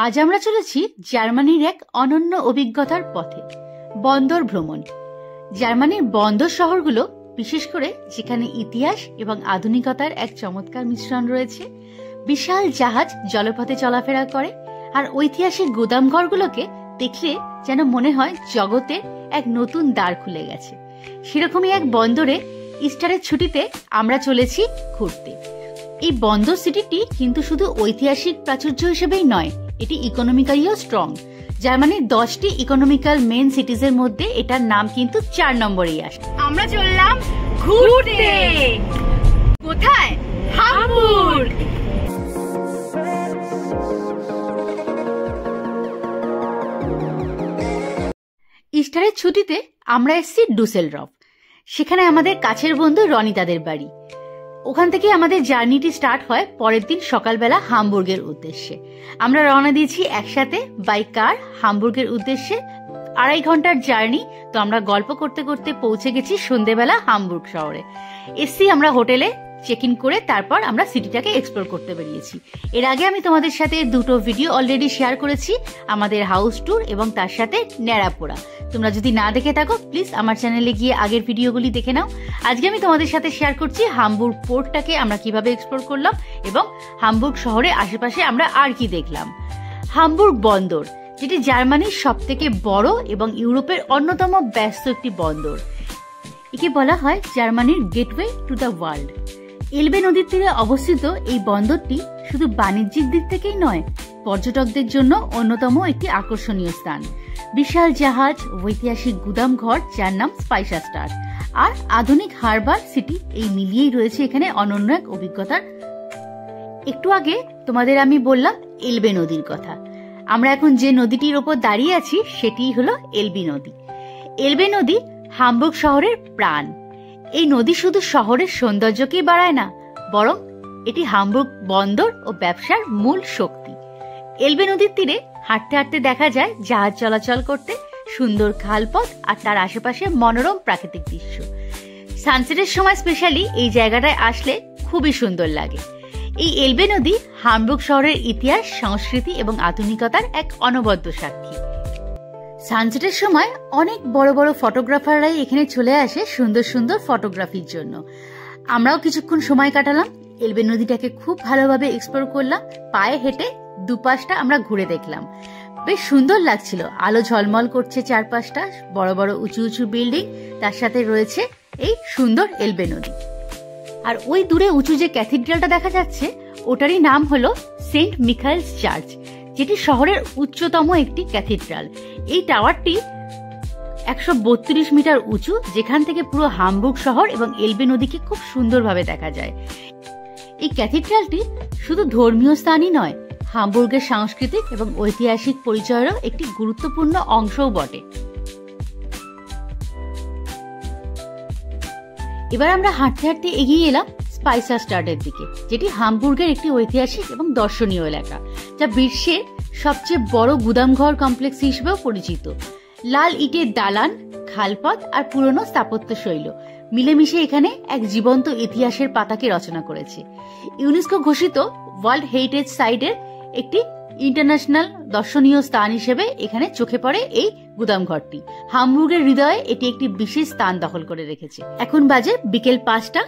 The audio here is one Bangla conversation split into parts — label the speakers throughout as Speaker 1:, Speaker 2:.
Speaker 1: আজ আমরা চলেছি জার্মানির এক অনন্য অভিজ্ঞতার পথে, বন্দর ভ্রমণ। জার্মানির বন্দর শহরগুলো, বিশেষ করে যেখানে ইতিহাস এবং আধুনিকতার এক চমৎকার মিশ্রণ রয়েছে, বিশাল জাহাজ জলপথে চলাফেরা করে, আর ঐতিহাসিক গুদামঘরগুলোকে দেখলে যেন মনে হয় জগতের এক নতুন দ্বার খুলে গেছে। সেরকমই এক বন্দরে ইস্টারের ছুটিতে আমরা চলেছি ঘুরতে। এই বন্দর সিটিটি কিন্তু শুধু ঐতিহাসিক প্রাচুর্য হিসেবেই নয়, এটি ইকোনমিক্যালিও স্ট্রং। জার্মানির 10টি ইকোনমিক্যাল মেন সিটিজের মধ্যে এটার নাম কিন্তু 4 নম্বরেই আসে।
Speaker 2: আমরা চললাম ঘুরতে। কোথায়? হামবুর্গ।
Speaker 1: ইস্টারের ছুটিতে আমরা এসেছি ডুসেলডর্ফ। সেখানে আমাদের কাছের বন্ধু রনিতাদের বাড়ি। ওখান থেকে আমাদের জার্নিটি স্টার্ট হয় পরের দিন সকালবেলা হামবুর্গের উদ্দেশ্যে। আমরা রওনা দিয়েছি একসাথে বাই কার হামবুর্গের উদ্দেশ্যে। 2.5 ঘন্টার জার্নি। তো আমরা গল্প করতে করতে পৌঁছে গেছি সন্ধ্যেবেলা হামবুর্গ শহরে। এসছি আমরা হোটেলে চেক ইন করে, তারপর আমরা সিটিটাকে এক্সপ্লোর করতে বেরিয়েছি। এর আগে আমি তোমাদের সাথে 2টো ভিডিও অলরেডি শেয়ার করেছি, আমাদের হাউস ট্যুর এবং তার সাথে ন্যাড়াপোড়া। তোমরা যদি না দেখে থাকো প্লিজ আমার চ্যানেলে গিয়ে আগের ভিডিওগুলি দেখে নাও। আজকে আমি তোমাদের সাথে শেয়ার করছি হামবুর্গ পোর্টটাকে আমরা কিভাবে এক্সপ্লোর করলাম এবং হামবুর্গ শহরে আশেপাশে আমরা আর কি দেখলাম। হামবুর্গ বন্দর, যেটি জার্মানির সবথেকে বড় এবং ইউরোপের অন্যতম ব্যস্ত একটি বন্দর। একে বলা হয় জার্মানির গেটওয়ে টু দ্য ওয়ার্ল্ড। এলবে নদীর তীরে অবস্থিত এই বন্দরটি শুধু বাণিজ্যিক দিক থেকেই নয়, পর্যটকদের জন্য অন্যতম একটি আকর্ষণীয় স্থান। বিশাল জাহাজ, ঐতিহাসিক গুদামঘর যার নাম স্পাইসাস্টার, আর আধুনিক হারবার সিটি, এই মিলিয়েই রয়েছে এখানে অনন্য এক অভিজ্ঞতার। একটু আগে তোমাদের আমি বললাম এলবে নদীর কথা। আমরা এখন যে নদীটির ওপর দাঁড়িয়ে আছি সেটিই হলো এলবে নদী। এলবে নদী হামবুর্গ শহরের প্রাণ। এই নদী শুধু শহরের সৌন্দর্যকেই বাড়ায় না, বরং এটি হামবুর্গ বন্দর ও ব্যবসার মূল শক্তি। এলবে নদীর তীরে হাঁটতে হাঁটতে দেখা যায় জাহাজ চলাচল করতে, সুন্দর খালপথ আর তার আশেপাশে মনোরম প্রাকৃতিক দৃশ্য। সানসেটের সময় স্পেশালি এই জায়গাটায় আসলে খুবই সুন্দর লাগে। এই এলবে নদী হামবুর্গ শহরের ইতিহাস, সংস্কৃতি এবং আধুনিকতার এক অনবদ্য সাক্ষী। সানসেটের সময় অনেক বড় বড় ফটোগ্রাফাররাই এখানে চলে আসে সুন্দর সুন্দর ফটোগ্রাফির জন্য। আমরাও কিছুক্ষণ সময় কাটালাম, এলবে নদীটাকে খুব ভালোভাবে এক্সপ্লোর করলাম। পায়ে হেঁটে দুপাশটা আমরা ঘুরে দেখলাম, বেশ সুন্দর লাগছিল। আলো ঝলমল করছে চারপাশটা, বড় বড় উঁচু উঁচু বিল্ডিং, তার সাথে রয়েছে এই সুন্দর এলবে নদী। আর ওই দূরে উঁচু যে ক্যাথিড্রালটা দেখা যাচ্ছে, ওটারই নাম হলো সেন্ট মিখাইলস চার্চ, যেটি শহরের উচ্চতম একটি ক্যাথিড্রাল। এই টাওয়ারটি 132 মিটার উঁচু, যেখান থেকে পুরো হামবুর্গ শহর এবং এলবে নদীকে খুব সুন্দরভাবে দেখা যায়। এই ক্যাথিড্রালটি শুধু ধর্মীয় স্থানই নয়, হামবুর্গের সাংস্কৃতিক এবং ঐতিহাসিক পরিচয়েরও একটি গুরুত্বপূর্ণ অংশও বটে। এবার আমরা হাঁটতে হাঁটতে এগিয়ে এলাম স্পাইসাস্টাডের দিকে, যেটি হামবুর্গের একটি ঐতিহাসিক এবং দর্শনীয় এলাকা, যা বিশ্বের সবচেয়ে বড় গুদামঘর কমপ্লেক্স হিসেবেও পরিচিত। লাল ইটের দালান, খালপথ আর পুরনো স্থাপত্য শৈল মিলেমিশে এখানে এক জীবন্ত ইতিহাসের পাতাকে রচনা করেছে। ইউনেস্কো ঘোষিত ওয়ার্ল্ড হেরিটেজ সাইটের একটি ইন্টারন্যাশনাল দর্শনীয় স্থান হিসেবে এখানে চোখে পড়ে এই গুদামঘরটি। হামবুর্গের হৃদয়ে এটি একটি বিশেষ স্থান দখল করে রেখেছে। এখন বাজে বিকেল 5টা।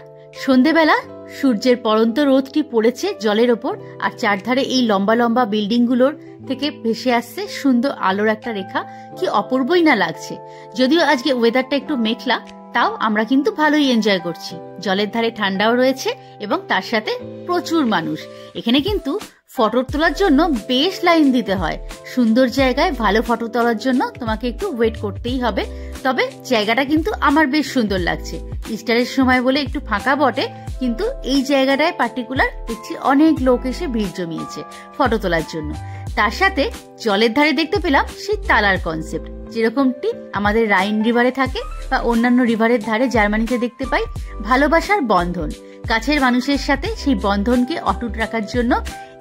Speaker 1: সন্ধেবেলা সূর্যের পড়ন্ত রোদটি পড়েছে জলের ওপর, আর চারধারে এই লম্বা লম্বা বিল্ডিং গুলোর থেকে ভেসে আসছে সুন্দর আলোর একটা রেখা। কি অপূর্বই না লাগছে। যদিও আজকে ওয়েদারটা একটু মেঘলা, তাও আমরা কিন্তু ভালোই এনজয় করছি। জলের ধারে ঠান্ডাও রয়েছে এবং তার সাথে প্রচুর মানুষ। এখানে কিন্তু ফটো তোলার জন্য বেশ লাইন দিতে হয়। সুন্দর জায়গায় ভালো ফটো তোলার জন্য তোমাকে একটু ওয়েট করতেই হবে। তবে জায়গাটা কিন্তু আমার বেশ সুন্দর লাগছে। ইস্টারের সময় বলে একটু ফাঁকা বটে, কিন্তু এই জায়গাটায় পার্টিকুলার দেখছি অনেক লোক এসে ভিড় জমিয়েছে ফটো তোলার জন্য। তার সাথে জলের ধারে দেখতে পেলাম সেই তালার কনসেপ্ট, যেরকমটি আমাদের রাইন রিভারে থাকে বা অন্যান্য রিভারের ধারে জার্মানিতে দেখতে পাই। ভালোবাসার বন্ধন, কাছের মানুষের সাথে সেই বন্ধনকে অটুট রাখার জন্য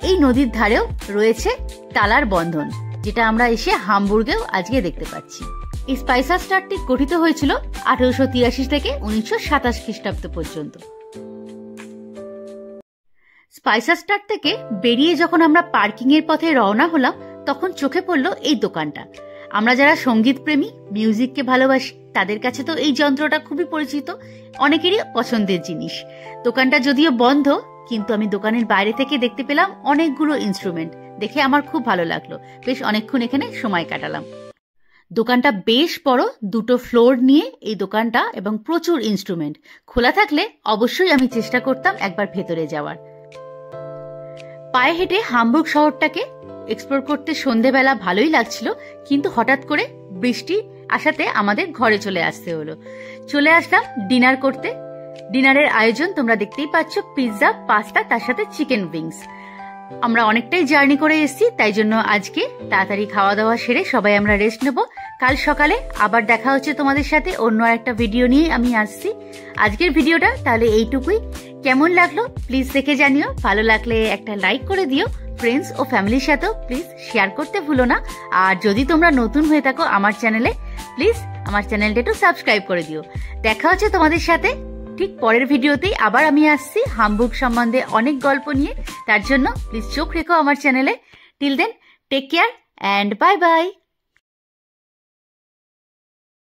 Speaker 1: এই নদীর ধারেও রয়েছে তালার বন্ধন, যেটা আমরা এসে হামবুর্গেও আজকে দেখতে পাচ্ছি। এই স্পাইসাস্টারটি গঠিত হয়েছিল 1883 থেকে 1927 খ্রিস্টাব্দ পর্যন্ত। স্পাইসাস্টার থেকে বেরিয়ে যখন আমরা পার্কিং এর পথে রওনা হলাম, তখন চোখে পড়লো এই দোকানটা। আমরা যারা সঙ্গীত প্রেমী, মিউজিককে ভালোবাসি, তাদের কাছে তো এই যন্ত্রটা খুবই পরিচিত, অনেকেরই পছন্দের জিনিস। দোকানটা যদিও বন্ধ, কিন্তু আমি দোকানের বাইরে থেকে দেখতে পেলাম অনেকগুলো ইনস্ট্রুমেন্ট। দেখে আমার খুব ভালো লাগলো, বেশ অনেকক্ষণ এখানে সময় কাটালাম। দোকানটা বেশ বড়, 2টো ফ্লোর নিয়ে এই দোকানটা, এবং প্রচুর ইনস্ট্রুমেন্ট। খোলা থাকলে অবশ্যই আমি চেষ্টা করতাম একবার ভেতরে যাওয়ার। পায়ে হেঁটে হামবুর্গ শহরটাকে এক্সপ্লোর করতে সন্ধেবেলা ভালোই লাগছিল, কিন্তু হঠাৎ করে বৃষ্টি আসাতে আমাদের ঘরে চলে আসতে হলো। চলে আসলাম ডিনার করতে। ডিনারের আয়োজন তোমরা দেখতেই পাচ্ছ, পিৎজা, পাস্তা, তার সাথে চিকেন উইংস। আমরা অনেকটাই জার্নি করে এসেছি, তাই জন্য আজকে তাড়াতাড়ি খাওয়া দাওয়া সেরে সবাই আমরা রেস্ট নেব। কাল সকালে আবার দেখা হচ্ছে তোমাদের সাথে, অন্য একটা ভিডিও নিয়ে আমি আসছি। আজকের ভিডিওটা তাহলে এইটুকুই। কেমন লাগলো প্লিজ দেখে জানিও। ভালো লাগলে একটা লাইক করে দিও। ফ্রেন্ডস ও ফ্যামিলির সাথেও প্লিজ শেয়ার করতে ভুলো না। আর যদি তোমরা নতুন হয়ে থাকো আমার চ্যানেলে, প্লিজ আমার চ্যানেলটা একটু সাবস্ক্রাইব করে দিও। দেখা হচ্ছে তোমাদের সাথে ঠিক পরের ভিডিওতেই। আবার আমি আসছি হামবুর্গ সম্বন্ধে অনেক গল্প নিয়ে, তার জন্য প্লিজ চোখ রেখো আমার চ্যানেলে। Till then, take care and bye by.